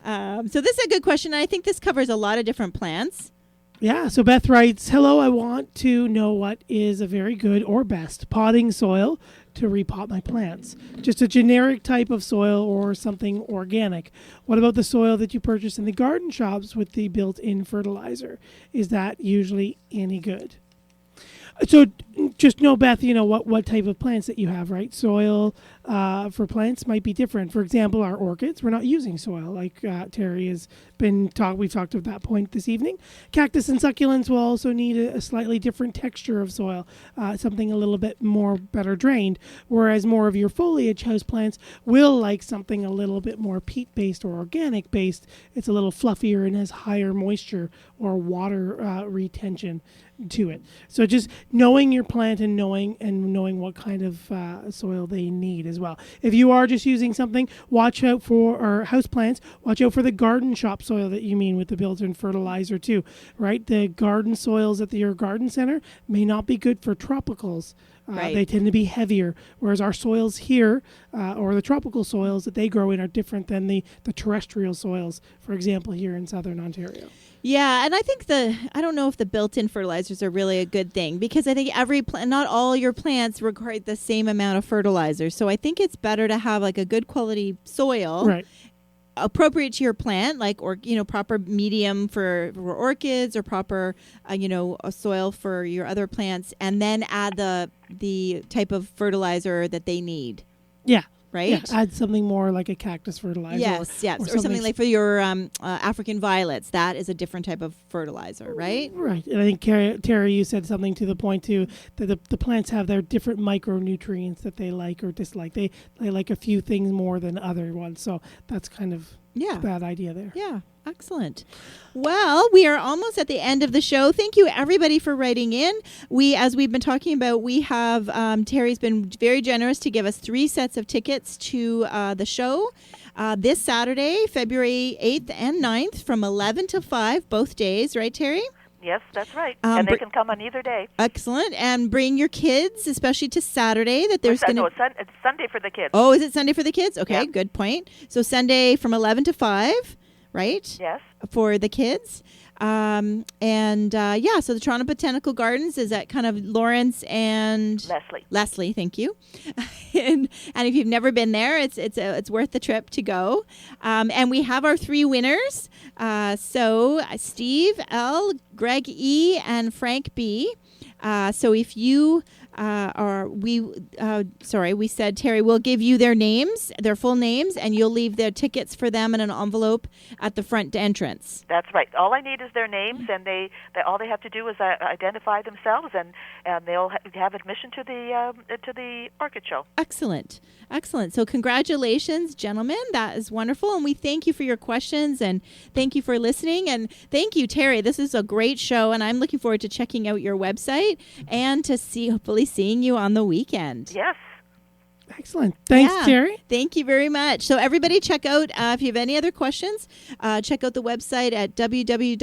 So this is a good question. I think this covers a lot of different plants. Yeah, so Beth writes, "Hello, I want to know what is a very good or best potting soil to repot my plants. Just a generic type of soil or something organic. What about the soil that you purchase in the garden shops with the built-in fertilizer? Is that usually any good?" So just know, Beth, what type of plants that you have, right? Soil for plants might be different. For example, our orchids, we're not using soil, like Terry has we've talked at that point this evening. Cactus and succulents will also need a slightly different texture of soil, something a little bit better drained, whereas more of your foliage houseplants will like something a little bit more peat-based or organic-based. It's a little fluffier and has higher moisture or water retention to it. So just knowing your plant and knowing what kind of soil they need as well. If you are just using something, watch out for our house plants. Watch out for the garden shop soil that you mean with the built-in fertilizer too, right? The garden soils at your garden center may not be good for tropicals. Right. They tend to be heavier, whereas our soils here, or the tropical soils that they grow in, are different than the terrestrial soils, for example, here in Southern Ontario. Yeah, and I think I don't know if the built-in fertilizers are really a good thing, because I think not all your plants require the same amount of fertilizer. So I think it's better to have like a good quality soil. Right. Appropriate to your plant, proper medium for orchids, or proper, a soil for your other plants, and then add the type of fertilizer that they need. Yeah. right? Yeah, add something more like a cactus fertilizer. Yes, yes. Or something like for your African violets. That is a different type of fertilizer, right? Right. And I think, Terry, you said something to the point, too, that the plants have their different micronutrients that they like or dislike. They like a few things more than other ones. So that's kind of a bad idea there. Yeah. Excellent. Well, we are almost at the end of the show. Thank you, everybody, for writing in. As we've been talking about, we have Terry's been very generous to give us 3 sets of tickets to the show this Saturday, February 8th and 9th, from 11 to 5, both days. Right, Terry? Yes, that's right. And they can come on either day. Excellent. And bring your kids, especially to Saturday. It's Sunday for the kids. Oh, is it Sunday for the kids? Okay, yep. Good point. So Sunday from 11 to 5. Right? Yes. For the kids. So the Toronto Botanical Gardens is at kind of Lawrence and Leslie, thank you. and if you've never been there, it's worth the trip to go. And we have our 3 winners. So Steve L, Greg E, and Frank B. So if you we said, Terry, we'll give you their names, their full names, and you'll leave their tickets for them in an envelope at the front entrance. That's right. All I need is their names, and all they have to do is identify themselves, and they'll have admission to the orchid show. Excellent. So congratulations, gentlemen. That is wonderful, and we thank you for your questions, and thank you for listening, and thank you, Terry. This is a great show, and I'm looking forward to checking out your website and to hopefully seeing you on the weekend. Yes. Excellent. Thanks, Terry. Thank you very much. So everybody check out, if you have any other questions, check out the website at www.soos.ca,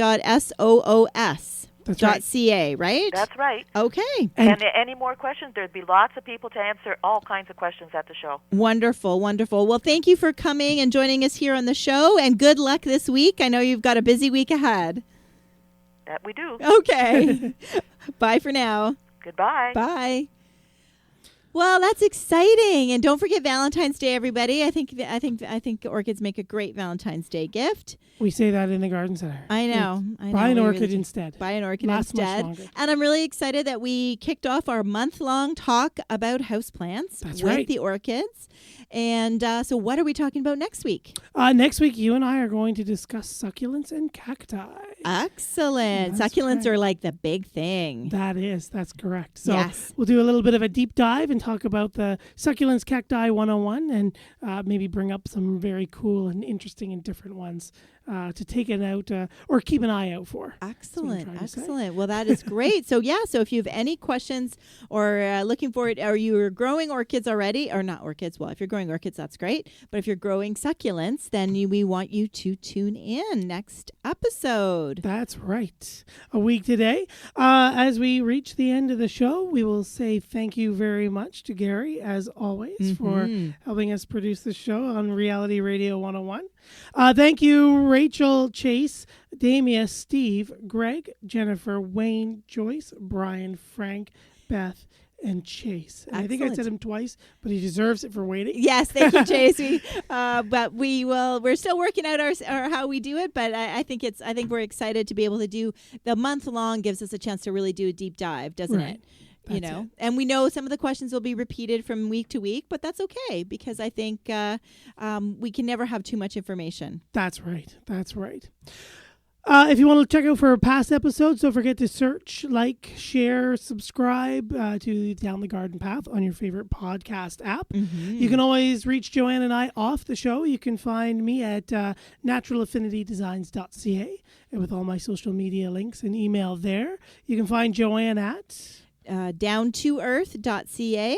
right? That's right. Okay. And any more questions, there'd be lots of people to answer all kinds of questions at the show. Wonderful, wonderful. Well, thank you for coming and joining us here on the show, and good luck this week. I know you've got a busy week ahead. That we do. Okay. Bye for now. Goodbye. Bye. Well, that's exciting, and don't forget Valentine's Day, everybody. I think orchids make a great Valentine's Day gift. We say that in the garden center. I know. Buy an orchid instead. Buy an orchid instead. And I'm really excited that we kicked off our month-long talk about houseplants with the orchids. And so what are we talking about next week? Next week, you and I are going to discuss succulents and cacti. Excellent. Succulents are like the big thing. That's correct. So we'll do a little bit of a deep dive and talk about the succulents cacti 101 and maybe bring up some very cool and interesting and different ones to take it out or keep an eye out for. Excellent. Well, that is great. So if you have any questions or looking for it, or you're growing orchids already, or not orchids, well, if you're growing orchids, that's great. But if you're growing succulents, then we want you to tune in next episode. That's right. A week today. As we reach the end of the show, we will say thank you very much to Gary, as always, for helping us produce the show on Reality Radio 101. Thank you, Rachel, Chase, Damia, Steve, Greg, Jennifer, Wayne, Joyce, Brian, Frank, Beth, and Chase. And I think I said him twice, but he deserves it for waiting. Yes, thank you, Chase. But we're still working out our how we do it, but I think we're excited to be able to do the month long. Gives us a chance to really do a deep dive, doesn't it? That's it. And we know some of the questions will be repeated from week to week, but that's okay because I think we can never have too much information. That's right. If you want to check out for past episodes, don't forget to search, like, share, subscribe to Down the Garden Path on your favorite podcast app. You can always reach Joanne and I off the show. You can find me at naturalaffinitydesigns.ca and with all my social media links and email there. You can find Joanne at downtoearth.ca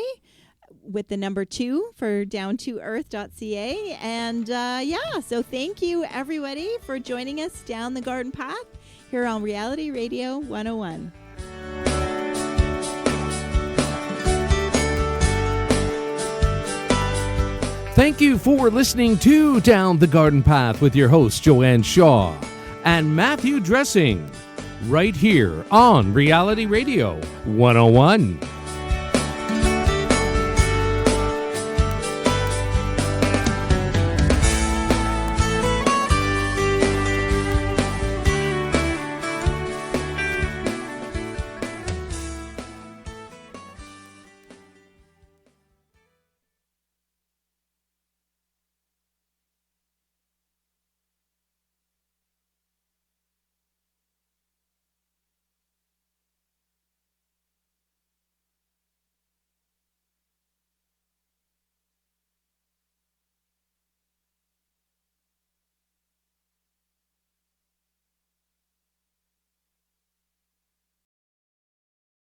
with the number 2 for downtoearth.ca. And so thank you, everybody, for joining us down the garden path here on Reality Radio 101. Thank you for listening to Down the Garden Path with your host, Joanne Shaw and Matthew Dressing, right here on Reality Radio 101.